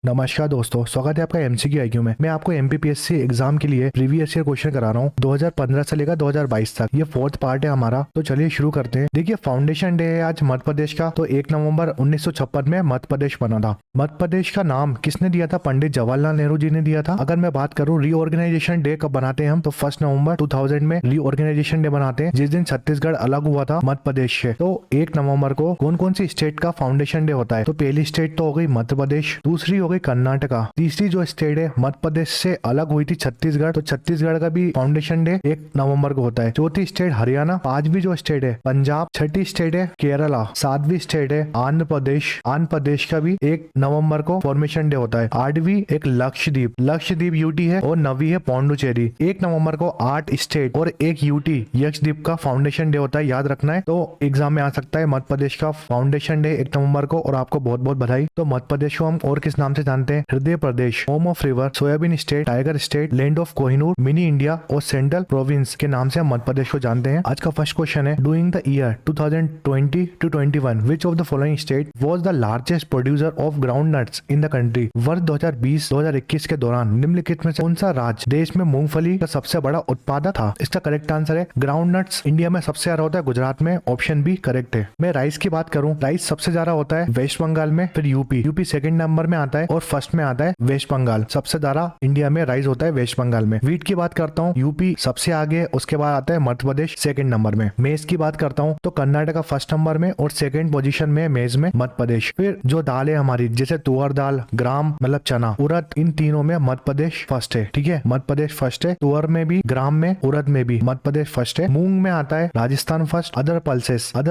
नमस्कार दोस्तों, स्वागत है आपका एमसीक्यू आईक्यू में। मैं आपको एमपीपीएससी एग्जाम के लिए प्रीवियस ईयर क्वेश्चन करा रहा हूँ 2015 से लेकर 2022 तक। ये फोर्थ पार्ट है हमारा, तो चलिए शुरू करते हैं। देखिए, फाउंडेशन डे है आज मध्य प्रदेश का। तो 1 नवंबर 1956 में मध्य प्रदेश बना था। मध्य प्रदेश का नाम किसने दिया था? पंडित जवाहरलाल नेहरू जी ने दिया था। अगर मैं बात करूँ रीऑर्गेनाइजेशन डे कब बनाते हैं हम, तो 1 नवंबर 2000 में रीऑर्गेनाइजेशन डे बनाते हैं, जिस दिन छत्तीसगढ़ अलग हुआ था मध्य प्रदेश से। तो 1 नवंबर को कौन कौन सी स्टेट का फाउंडेशन डे होता है? तो पहली स्टेट तो हो गई मध्य प्रदेश, दूसरी हो गई कर्नाटका, तीसरी जो स्टेट है मध्य प्रदेश से अलग हुई थी छत्तीसगढ़, तो छत्तीसगढ़ का भी फाउंडेशन डे 1 नवंबर को होता है। चौथी स्टेट हरियाणा, पांचवी जो स्टेट है पंजाब, छठी स्टेट है केरला, सातवीं स्टेट है आंध्र प्रदेश। आंध्र प्रदेश का भी 1 नवंबर को फॉर्मेशन डे होता है। आठवीं एक लक्षद्वीप, लक्षद्वीप यूटी है, और 9वीं है पौंडुचेरी। 1 नवंबर को 8 स्टेट और 1 यूटी लक्षद्वीप का फाउंडेशन डे होता है, याद रखना है। तो एग्जाम में आ सकता है मध्य प्रदेश का फाउंडेशन डे 1 नवंबर को, और आपको बहुत बहुत बधाई। तो मध्य प्रदेश को हम और किस नाम से जानते हैं? Hriday Pradesh, home of river, soybean state, tiger state, land of Kohinoor, mini India और सेंट्रल प्रोविंस के नाम से हम मध्य प्रदेश को जानते हैं। आज का फर्स्ट क्वेश्चन है, doing the year 2020 to 21 which of the following state was the largest producer of ground nuts in the country? वर्ष 2020-2021 के दौरान निम्नलिखित में से कौन सा राज्य देश में मूंगफली का सबसे बड़ा उत्पादक था? इसका करेक्ट आंसर है ग्राउंड नट्स इंडिया में सबसे ज्यादा होता है गुजरात में, ऑप्शन बी करेक्ट है। मैं राइस की बात करूं, राइस सबसे ज्यादा होता है वेस्ट बंगाल में, फिर यूपी सेकंड नंबर में आता है, और फर्स्ट में आता है वेस्ट बंगाल। सबसे ज्यादा इंडिया में राइस होता है वेस्ट बंगाल में। वीट की बात करता हूँ, यूपी सबसे आगे, उसके बाद आता है मध्य प्रदेश सेकंड नंबर में। मेज की बात करता हूँ तो कर्नाटका फर्स्ट नंबर में, और सेकंड पोजीशन में मेज में मध्य प्रदेश। फिर जो दाल है हमारी, जैसे तुअर दाल, ग्राम मतलब चना, उड़द, इन तीनों में मध्य प्रदेश फर्स्ट है। ठीक है, मध्य प्रदेश फर्स्ट है। तुअर में भी, ग्राम में, उड़द में भी मध्य प्रदेश फर्स्ट है। मूंग में आता है राजस्थान फर्स्ट। अदर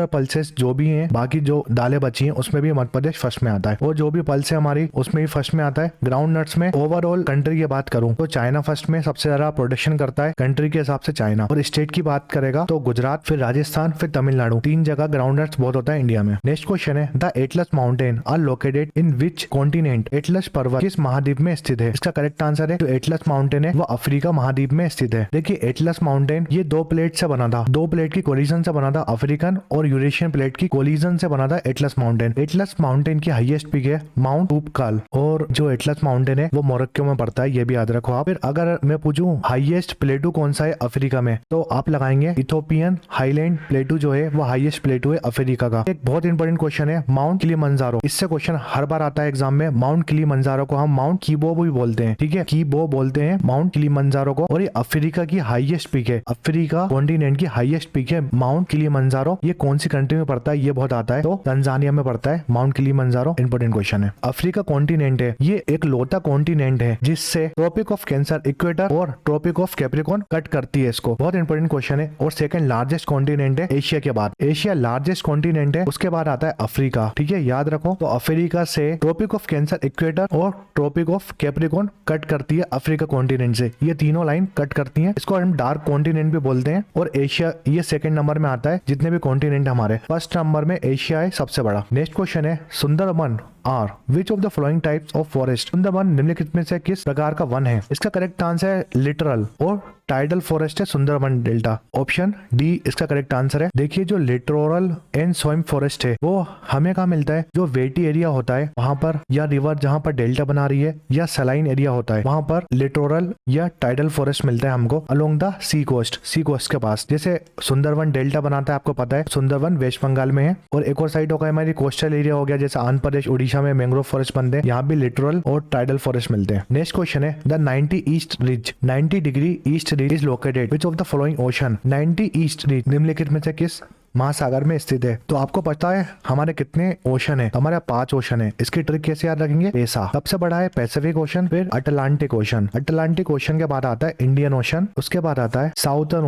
पल्सेस जो भी हैं, बाकी जो दालें बची हैं, उसमें भी मध्य प्रदेश फर्स्ट में आता है। और जो भी पल्स है हमारी, उसमें भी फर्स्ट में आता है। ग्राउंड नट्स में ओवरऑल कंट्री की बात करूं तो चाइना फर्स्ट में सबसे ज्यादा प्रोडक्शन करता है कंट्री के हिसाब से चाइना। और स्टेट की बात करेगा तो गुजरात, फिर राजस्थान, फिर तमिलनाडु, 3 जगह ग्राउंड नट्स बहुत होता है इंडिया में। नेक्स्ट क्वेश्चन है, the Atlas mountain are located in which continent? Atlas पर्वत किस महाद्वीप में स्थित है? इसका करेक्ट आंसर है जो एटलस माउंटेन है वो अफ्रीका महाद्वीप में स्थित है। देखिए, एटलस माउंटेन ये 2 प्लेट से बना था, 2 प्लेट की कोलिजन से बना था। अफ्रीकन और यूरेशियन प्लेट की कोलिजन से बना था एटलस माउंटेन। एटलस माउंटेन की हाईएस्ट पीक है माउंट ऊपकाल, और जो एटलस माउंटेन है वो मोरक्को में पड़ता है, ये भी याद रखो आप। फिर अगर मैं पूछूं हाईएस्ट प्लेटू कौन सा है अफ्रीका में, तो आप लगाएंगे इथोपियन हाईलैंड प्लेटू जो है वो हाईएस्ट प्लेटू है अफ्रीका का। एक बहुत इंपॉर्टेंट क्वेश्चन है, माउंट किलिमंजारो। इससे क्वेश्चन हर बार आता है एग्जाम में। माउंट किलिमंजारो को हम माउंट कीबो भी बोलते हैं। ठीक है, कीबो बोलते हैं माउंट किलिमंजारो को, और ये अफ्रीका की हाईएस्ट पीक है। अफ्रीका कॉन्टिनेंट की हाईएस्ट पीक है माउंट किलिमंजारो। ये कौन सी कंट्री में पड़ता है? ये बहुत आता है, तो तंजानिया में पड़ता है माउंट किलिमंजारो। इंपॉर्टेंट क्वेश्चन है। अफ्रीका कॉन्टिनेंट है, ये एक लौता कॉन्टिनेंट है जिससे ट्रॉपिक ऑफ कैंसर, इक्वेटर और ट्रॉपिक ऑफ कैप्रिकॉर्न कट करती है इसको। बहुत इंपॉर्टेंट क्वेश्चन है। और सेकंड लार्जेस्ट कॉन्टिनेंट है एशिया के बाद। एशिया लार्जेस्ट कॉन्टिनेंट है, उसके बाद आता है अफ्रीका। ठीक है, याद रखो। तो अफ्रीका से ट्रॉपिक ऑफ कैंसर, इक्वेटर और ट्रॉपिक ऑफ कैप्रिकॉर्न कट करती है अफ्रीका कॉन्टिनेंट से। ये तीनों लाइन कट करती है, इसको हम डार्क कॉन्टिनेंट भी बोलते हैं। और एशिया ये सेकंड नंबर में आता है जितने भी कॉन्टिनेंट हमारे। फर्स्ट नंबर में एशिया है सबसे बड़ा। नेक्स्ट क्वेश्चन है, Sundarban are which of the following types of forest? Sundarban निम्नलिखित में से किस प्रकार का वन है? इसका करेक्ट आंसर है लिटरल और टाइडल फॉरेस्ट है सुंदरबन डेल्टा, ऑप्शन डी इसका करेक्ट आंसर है। देखिए, जो लिटोरल एंड स्वाइम फॉरेस्ट है वो हमें कहाँ मिलता है? जो वेटी एरिया होता है वहां पर, या रिवर जहां पर डेल्टा बना रही है, या सलाइन एरिया होता है वहां पर लिटोरल या टाइडल फॉरेस्ट मिलता है हमको अलोंग द सी कोस्ट के पास। जैसे सुंदरबन डेल्टा बनाता है, आपको पता है सुंदरबन वेस्ट बंगाल में है, और एक और साइड होगा हमारी कोस्टल एरिया हो गया, जैसे आंध्र प्रदेश, उड़ीसा में मैंग्रोव फॉरेस्ट बनते हैं, यहाँ भी लिटोरल और टाइडल फॉरेस्ट मिलते हैं। नेक्स्ट क्वेश्चन है, the 90 east ridge, 90 degree east ridge is located which of the following ocean? 90 east ridge निम्नलिखित में से किस महासागर में स्थित है? तो आपको पता है हमारे कितने ओशन है? हमारे 5 ओशन है। इसकी ट्रिक कैसे याद रखेंगे? पैसा सबसे बड़ा है पैसिफिक ओशन, फिर अटलांटिक ओशन, अटलांटिक ओशन के बाद आता है इंडियन ओशन, उसके बाद आता है साउथर्न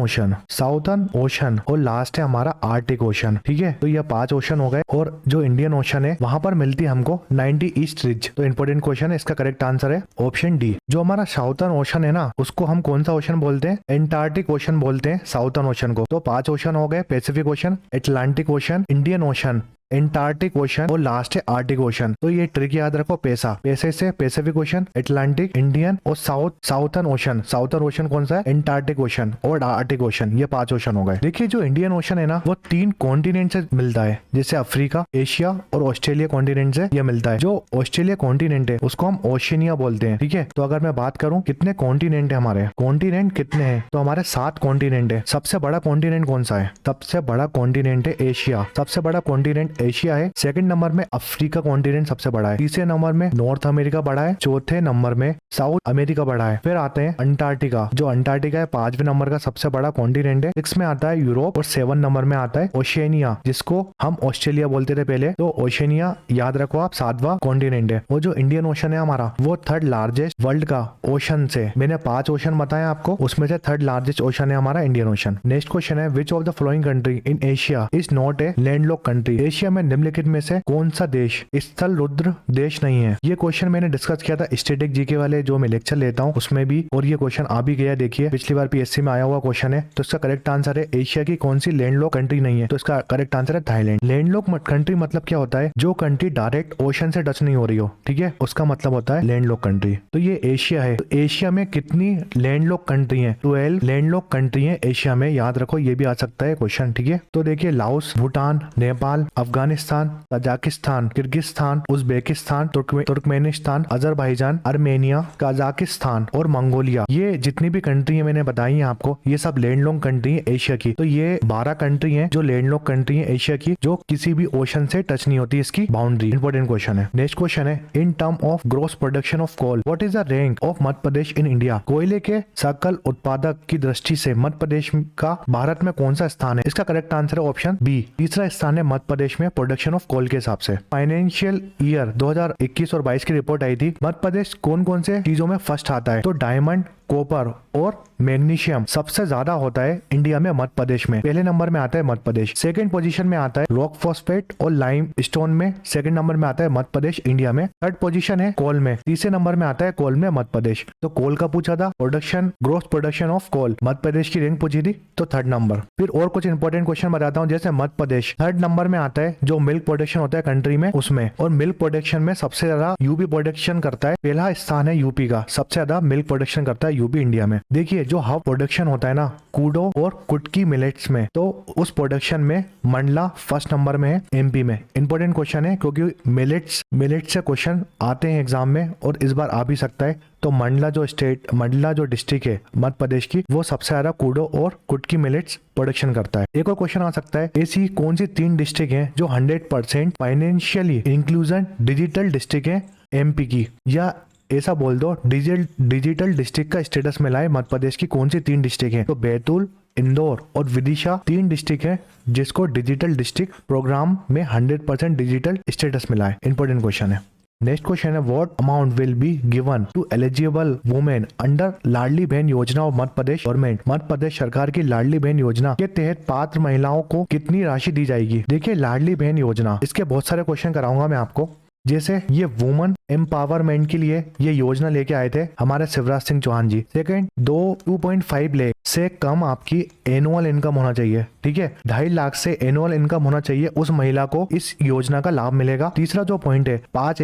ओशन, और लास्ट है हमारा आर्टिक ओशन। ठीक है, तो ये 5 ओशन हो गए, और जो इंडियन ओशन है वहां पर मिलती है हमको 90 ईस्ट रिज। तो इंपॉर्टेंट क्वेश्चन है, इसका करेक्ट आंसर है ऑप्शन डी। जो हमारा साउथर्न ओशन है ना, उसको हम कौन सा ओशन बोलते हैं? एंटार्क्टिक ओशन बोलते हैं साउथर्न ओशन को। तो 5 ओशन हो गए, Pacific ocean, Atlantic ocean, Indian ocean, Antarctic ocean और लास्ट है आर्टिक ओशन। तो ये ट्रिक याद रखो, पैसा, पैसे से पैसिफिक ओशन, अटलांटिक, इंडियन और साउथर्न ओशन। साउथर्न ओशन कौन सा है? एंटार्क्टिक ओशन और आर्टिक ओशन। ये 5 ओशन हो गए। देखिए जो इंडियन ओशन है ना वो 3 कॉन्टिनेंट से मिलता है, जैसे अफ्रीका, एशिया और ऑस्ट्रेलिया कॉन्टिनेंट से ये मिलता है। जो ऑस्ट्रेलिया कॉन्टिनेंट है उसको हम ओशिनिया बोलते हैं, ठीक है। तो अगर मैं बात करूं कितने कॉन्टिनेंट है हमारे, कॉन्टिनेंट कितने हैं, तो हमारे 7 कॉन्टिनेंट है। सबसे बड़ा कॉन्टिनेंट कौन सा है? सबसे बड़ा कॉन्टिनेंट है एशिया। सबसे बड़ा कॉन्टिनेंट एशिया है। सेकंड नंबर में अफ्रीका कॉन्टिनेंट सबसे बड़ा है। तीसरे नंबर में नॉर्थ अमेरिका बड़ा है। चौथे नंबर में साउथ अमेरिका बड़ा है। फिर आते हैं अंटार्कटिका। जो अंटार्कटिका है 5वें नंबर का सबसे बड़ा कॉन्टिनेंट है। 6 में आता है यूरोप और 7 नंबर में आता है ओशिनिया, जिसको हम ऑस्ट्रेलिया बोलते थे पहले। तो ओशिनिया याद रखो आप, 7वां कॉन्टिनेंट है। वो जो इंडियन ओशन है हमारा वो 3rd लार्जेस्ट वर्ल्ड का ओशन से, मैंने 5 ओशन बताया आपको, उसमें से 3rd लार्जेस्ट ओशन है हमारा इंडियन ओशन। नेक्स्ट क्वेश्चन है which of the following country in Asia is not a landlock country. Asia में निम्नलिखित में से कौन सा देश स्थल रुद्र देश नहीं है? ये क्वेश्चन मैंने डिस्कस किया था स्टैटिक जीके वाले जो मैं लेक्चर लेता हूँ उसमें भी, और ये क्वेश्चन आ भी गया। देखिए पिछली बार पीएससी में आया हुआ क्वेश्चन है। तो इसका करेक्ट आंसर है एशिया की कौन सी लैंडलॉक कंट्री नहीं है? तो इसका करेक्ट आंसर है थाईलैंड। लैंडलॉक कंट्री मतलब क्या होता है? जो कंट्री डायरेक्ट ओशन से टच नहीं हो रही हो, ठीक है, उसका मतलब होता है लैंडलॉक कंट्री। तो ये एशिया है। तो एशिया में कितनी लैंडलॉक कंट्री है? 12 लैंडलॉक कंट्री है एशिया में, याद रखो। ये भी आ सकता है क्वेश्चन, ठीक है। तो देखिए Laos, Bhutan, Nepal, Afghanistan, Tajikistan, Kyrgyzstan, Uzbekistan, Turkmenistan, Azerbaijan, Armenia, Kazakhstan और मंगोलिया, ये जितनी भी कंट्री है मैंने बताई है आपको, ये सब लैंडलॉक कंट्री है एशिया की। तो ये 12 कंट्री है जो लैंडलॉक कंट्री है एशिया की, जो किसी भी ओशन से टच नहीं होती इसकी बाउंड्री। इंपॉर्टेंट क्वेश्चन है। नेक्स्ट क्वेश्चन है in term of gross production of coal what is the rank of Madhya Pradesh in India. कोयले के सकल उत्पादक की दृष्टि से मध्य प्रदेश का भारत में कौन सा स्थान है? इसका करेक्ट आंसर है ऑप्शन बी, तीसरा स्थान है मध्य प्रदेश में प्रोडक्शन ऑफ कोल के हिसाब से। फाइनेंशियल ईयर 2021 और 22 की रिपोर्ट आई थी। मध्य प्रदेश कौन कौन से चीजों में फर्स्ट आता है? तो डायमंड, कॉपर और मैग्नीशियम सबसे ज्यादा होता है इंडिया में मध्य प्रदेश में। पहले नंबर में आता है मध्य प्रदेश। सेकंड पोजीशन में आता है रॉक फॉस्फेट और लाइम स्टोन में। सेकंड नंबर में आता है मध्य प्रदेश इंडिया में। थर्ड पोजीशन है कोल में। तीसरे नंबर में आता है कोल में मध्य प्रदेश। तो कोल का पूछा था, production, growth production of coal, Madhya Pradesh की रैंक पूछी थी, तो 3rd नंबर। फिर और कुछ इंपॉर्टेंट क्वेश्चन बताता हूँ। जैसे मध्य प्रदेश 3rd नंबर में आता है जो मिल्क प्रोडक्शन होता है कंट्री में उसमें, और मिल्क प्रोडक्शन में सबसे ज्यादा यूपी प्रोडक्शन करता है। पहला स्थान है यूपी का, सबसे ज्यादा मिल्क प्रोडक्शन करता है यूपी इंडिया में। देखिए जो हब प्रोडक्शन होता है ना कूडो और कुटकी मिलेट्स में, तो उस प्रोडक्शन में मंडला फर्स्ट नंबर में है एमपी में। इंपॉर्टेंट क्वेश्चन है क्योंकि मिलेट्स से क्वेश्चन आते हैं एग्जाम में और इस बार आ भी सकता है। तो मंडला जो डिस्ट्रिक्ट है मध्य प्रदेश की, वो सबसे ज्यादा कूडो और कुटकी मिलेट्स प्रोडक्शन करता है। एक और क्वेश्चन आ सकता है ऐसी कौन सी 3 डिस्ट्रिक्ट हैं जो 100% फाइनेंशियली इंक्लूजन डिजिटल डिस्ट्रिक्ट है एमपी की, या ऐसा बोल दो डिजिटल डिस्ट्रिक्ट का स्टेटस मिला है मध्य प्रदेश की कौन सी 3 डिस्ट्रिक्ट है? तो बैतूल, इंदौर और विदिशा 3 डिस्ट्रिक्ट है जिसको डिजिटल डिस्ट्रिक्ट प्रोग्राम में 100% डिजिटल स्टेटस मिला है। इंपॉर्टेंट क्वेश्चन है। नेक्स्ट क्वेश्चन है what amount will be given to eligible women under Ladli Behna Yojana of Madhya Pradesh government. Madhya Pradesh सरकार की लाडली बहन योजना के तहत पात्र महिलाओं को कितनी राशि दी जाएगी? देखिए लाडली बहन योजना, इसके बहुत सारे क्वेश्चन कराऊंगा मैं आपको। जैसे ये वुमन एम्पावरमेंट के लिए ये योजना लेके आए थे हमारे शिवराज सिंह चौहान जी। सेकंड 2.5 लाख से कम आपकी एनुअल इनकम होना चाहिए, ठीक है। 2.5 लाख से एनुअल इनकम होना चाहिए, उस महिला को इस योजना का लाभ मिलेगा। तीसरा जो पॉइंट है 5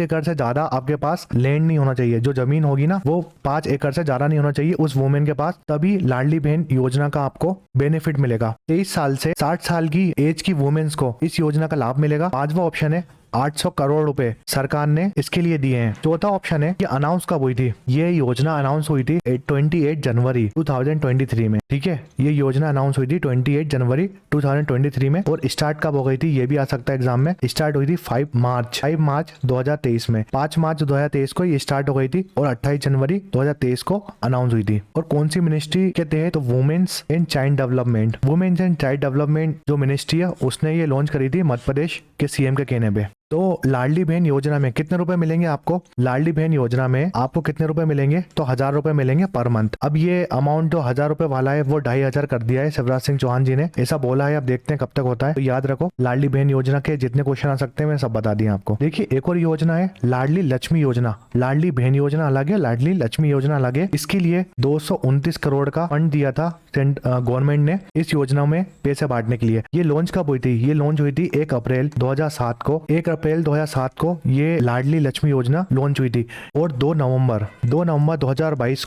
एकड़ से ज्यादा आपके पास लैंड नहीं होना चाहिए। जो जमीन होगी ना वो 5 एकड़ से ज्यादा नहीं होना चाहिए उस वुमेन के पास, तभी लाडली बहन योजना का आपको बेनिफिट मिलेगा। 23 साल से 60 साल की एज की वुमेन्स को इस योजना का लाभ मिलेगा। 5वां ऑप्शन है 800 करोड़ रुपए सरकार ने इसके लिए दिए हैं। चौथा ऑप्शन है कि अनाउंस कब हुई थी? ये योजना अनाउंस हुई थी 28 जनवरी 2023 में, ठीक है। ये योजना अनाउंस हुई थी 28 जनवरी 2023 में। और स्टार्ट कब हो गई थी ये भी आ सकता है एग्जाम में। स्टार्ट हुई थी 5 मार्च 2023 में। 5 मार्च 2023 को ये स्टार्ट हो गई थी और 28 जनवरी 2023 को अनाउंस हुई थी। और कौन सी मिनिस्ट्री के तहत? तो women's and child development. Women's and child development जो मिनिस्ट्री है उसने ये लॉन्च करी थी मध्य प्रदेश के सीएम के कहने पे। तो लाडली बहन योजना में कितने रुपए मिलेंगे आपको? लाडली बहन योजना में आपको कितने रुपए मिलेंगे? तो 1000 रुपए मिलेंगे पर मंथ। अब ये अमाउंट जो 1000 रुपए वाला है वो 2500 कर दिया है शिवराज सिंह चौहान जी ने, ऐसा बोला है। अब देखते हैं कब तक होता है। तो याद रखो लाडली बहन योजना के जितने क्वेश्चन आ सकते हैं मैं सब बता दिए आपको। देखिए एक और योजना है लाडली लक्ष्मी योजना। लाडली बहन योजना अलग है, लाडली लक्ष्मी योजना अलग है। इसके लिए 229 करोड़ का फंड दिया था गवर्नमेंट ने इस योजना में पैसे बांटने के लिए। ये लॉन्च कब हुई थी? ये लॉन्च हुई थी 1 अप्रैल 2007 को। 1 अप्रैल 2007 को ये लाडली लक्ष्मी योजना लॉन्च हुई थी और 2 नवंबर 2022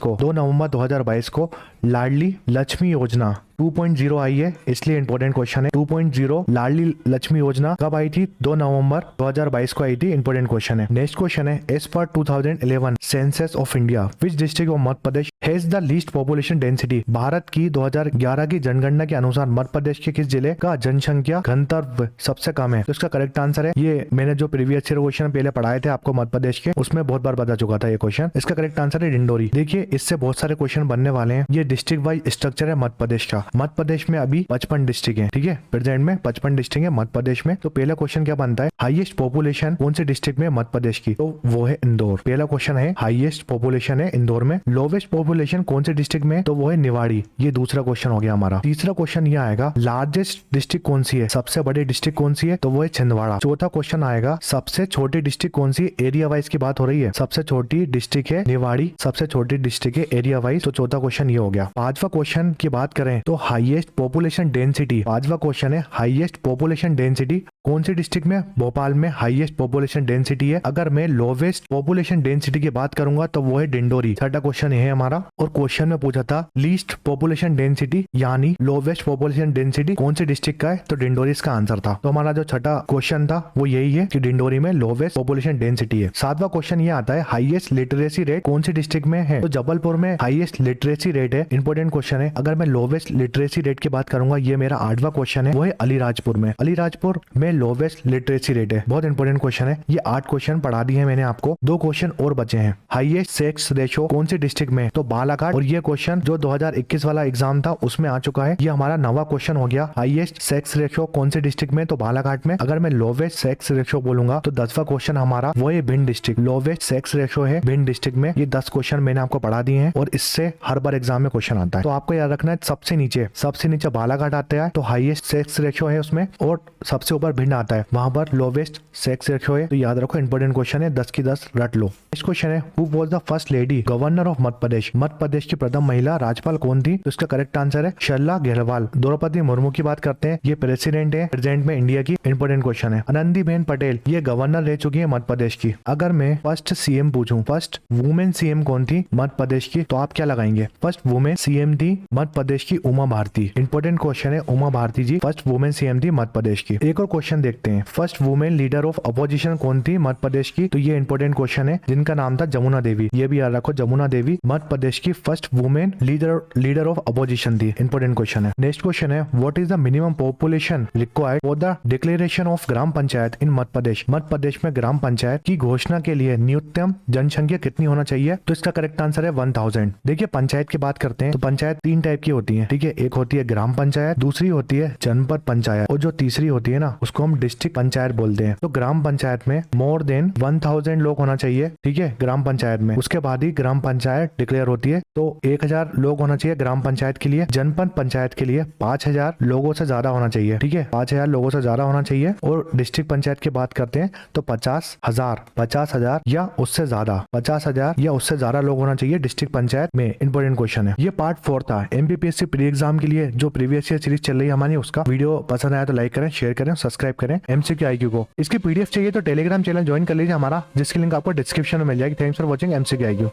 को लाडली लक्ष्मी योजना 2.0 आई है, इसलिए इंपॉर्टेंट क्वेश्चन है। 2.0 लाडली लक्ष्मी योजना कब आई थी? 2 नवंबर 2022 को आई थी। इंपॉर्टेंट क्वेश्चन है। नेक्स्ट क्वेश्चन है, as per 2011 census of India which district of Madhya Pradesh has the least population density? Bharat की 2011 की जनगणना के अनुसार मध्य प्रदेश के किस जिले का जनसंख्या घनत्व सबसे कम है? तो इसका करेक्ट आंसर है, ये मैंने जो प्रीवियस ईयर क्वेश्चन पहले पढ़ाए थे आपको मध्य प्रदेश के, उसमें बहुत बार बता चुका था ये क्वेश्चन। इसका करेक्ट आंसर है डिंडोरी। देखिए इससे बहुत सारे क्वेश्चन बनने वाले हैं। ये डिस्ट्रिक्ट वाइज स्ट्रक्चर है मध्य प्रदेश का। मध्य प्रदेश में अभी 55 डिस्ट्रिक्ट है, ठीक है, प्रेजेंट में 55 डिस्ट्रिक्ट है मध्य प्रदेश में। तो पहला क्वेश्चन क्या बनता है? हाईएस्ट पॉपुलेशन कौन से डिस्ट्रिक्ट में मध्य प्रदेश की? तो वो है इंदौर। पहला क्वेश्चन है हाईएस्ट पॉपुलेशन है इंदौर में। लोवेस्ट पॉपुलेशन कौन से डिस्ट्रिक्ट में? तो वो है निवाड़ी। ये दूसरा क्वेश्चन हो गया हमारा। तीसरा क्वेश्चन ये आएगा, लार्जेस्ट डिस्ट्रिक्ट कौन सी है? सबसे बड़ी डिस्ट्रिक्ट कौन सी है? तो वो है छिंदवाड़ा। चौथा क्वेश्चन आएगा, सबसे छोटी डिस्ट्रिक्ट कौन सी? एरिया वाइज की बात हो रही है। सबसे छोटी डिस्ट्रिक्ट है निवाड़ी, सबसे छोटी डिस्ट्रिक्ट है एरिया वाइज। तो चौथा क्वेश्चन ये हो गया। पांचवा क्वेश्चन की बात करें तो हाईएस्ट पॉपुलेशन डेंसिटी। पांचवा क्वेश्चन है हाईएस्ट पॉपुलेशन डेंसिटी कौन सी डिस्ट्रिक्ट में? भोपाल में हाईएस्ट पॉपुलेशन डेंसिटी है। अगर मैं लोवेस्ट पॉपुलेशन डेंसिटी की बात करूंगा तो वो है डिंडोरी। छठा क्वेश्चन है हमारा। और क्वेश्चन में पूछा था लीस्ट पॉपुलेशन डेंसिटी यानी लोवेस्ट पॉपुलेशन डेंसिटी कौन से डिस्ट्रिक्ट का है? तो डिंडोरी इसका आंसर था। तो हमारा जो छठा क्वेश्चन था वो यही है कि डिंडोरी में लोवेस्ट पॉपुलेशन डेंसिटी है। सातवां क्वेश्चन ये आता है, हाईएस्ट लिटरेसी रेट कौन से डिस्ट्रिक्ट में है? तो जबलपुर में हाईएस्ट लिटरेसी रेट है। इंपॉर्टेंट क्वेश्चन है। अगर मैं लोवेस्ट लिटरेसी रेट की बात करूंगा, ये मेरा 8वां क्वेश्चन है, वो है अलीराजपुर में। अलीराजपुर में लोवेस्ट लिटरेसी रेट है। बहुत इंपॉर्टेंट क्वेश्चन है। ये 8 क्वेश्चन पढ़ा दिए हैं मैंने आपको। 2 क्वेश्चन और बचे हैं। हाईएस्ट सेक्स रेशो कौन से डिस्ट्रिक्ट में? तो बालाघाट। और ये क्वेश्चन जो 2021 वाला एग्जाम था उसमें आ चुका है। ये हमारा 9वां क्वेश्चन हो गया। हाईएस्ट सेक्स रेशो कौन से डिस्ट्रिक्ट में? तो बालाघाट में। अगर मैं लोवेस्ट सेक्स रेशो बोलूंगा तो 10वां क्वेश्चन हमारा वो है Bhind district. Lowest sex ratio है भिंड डिस्ट्रिक्ट में। ये 10 क्वेश्चन मैंने आपको पढ़ा दिए हैं और इससे हर बार एग्जाम में क्वेश्चन आता है। तो आपको याद रखना है सबसे नीचे बालाघाट आता है तो हाईएस्ट सेक्स रेशो है उसमें, और सबसे ऊपर भिंड आता है, वहां पर लोवेस्ट सेक्स रेशो है। तो याद रखो, इंपॉर्टेंट क्वेश्चन है, 10 की 10 रट लो। नेक्स्ट क्वेश्चन है, who was the first lady governor of Madhya Pradesh? Madhya Pradesh की प्रथम महिला राज्यपाल कौन थी? तो इसका करेक्ट आंसर है शैलजा गहलोत। द्रौपदी मुर्मू की बात करते हैं, ये प्रेसिडेंट है प्रेजेंट में इंडिया की। इंपॉर्टेंट क्वेश्चन है। आनंदीबेन पटेल ये गवर्नर रह चुकी है मध्य प्रदेश की। अगर मैं फर्स्ट सीएम पूछूं, फर्स्ट वुमेन सीएम कौन थी मध्य प्रदेश की? तो आप क्या लगाएंगे? फर्स्ट वुमेन सीएम थी मध्य प्रदेश की उमा भारती। इंपॉर्टेंट क्वेश्चन है, उमा भारती जी फर्स्ट वुमेन सीएम थी मध्य प्रदेश की। एक और क्वेश्चन देखते हैं, first women leader of opposition कौन थी मध्य प्रदेश की? तो ये इंपॉर्टेंट क्वेश्चन है, जिनका नाम था जमुना देवी। ये भी याद रखो, जमुना देवी मध्य प्रदेश की first women leader of opposition थी। इंपॉर्टेंट क्वेश्चन है। नेक्स्ट क्वेश्चन है, what is the minimum population required for the declaration of gram panchayat in Madhya Pradesh? Madhya Pradesh में ग्राम पंचायत की घोषणा के लिए न्यूनतम जनसंख्या कितनी होना चाहिए? तो इसका करेक्ट आंसर है 1000। देखिए पंचायत की बात करते हैं तो पंचायत 3 टाइप की होती है, ठीक है। एक होती है ग्राम पंचायत, दूसरी होती है जनपद पंचायत, और जो तीसरी होती है ना उसको हम डिस्ट्रिक्ट पंचायत बोलते हैं। तो ग्राम पंचायत में मोर देन 1000 लोग होना चाहिए, ठीक है, ग्राम पंचायत में। उसके बाद ही ग्राम पंचायत डिक्लेयर होती है। तो 1000 लोग होना चाहिए ग्राम पंचायत के लिए। जनपद पंचायत के लिए 5000 लोगों से ज्यादा होना चाहिए, ठीक है, 5000 लोगों से ज्यादा होना चाहिए। और डिस्ट्रिक्ट पंचायत की बात करते हैं तो 50,000 या उससे ज्यादा, 50,000 या उससे ज्यादा लोग होना चाहिए डिस्ट्रिक्ट पंचायत में। इंपॉर्टेंट क्वेश्चन है। ये पार्ट 4 था एमपीपीएससी प्री एग्जाम के लिए जो प्रीवियस ईयर सीरीज चल रही है हमारी। उसका वीडियो पसंद आया तो लाइक करें, शेयर करें, सब्सक्राइब करें एमसीक्यू आईक्यू को। इसकी पीडीएफ चाहिए तो टेलीग्राम चैनल ज्वाइन कर लीजिए हमारा, जिसकी लिंक आपको डिस्क्रिप्शन में मिल जाएगी। Thanks for watching MCQ IQ.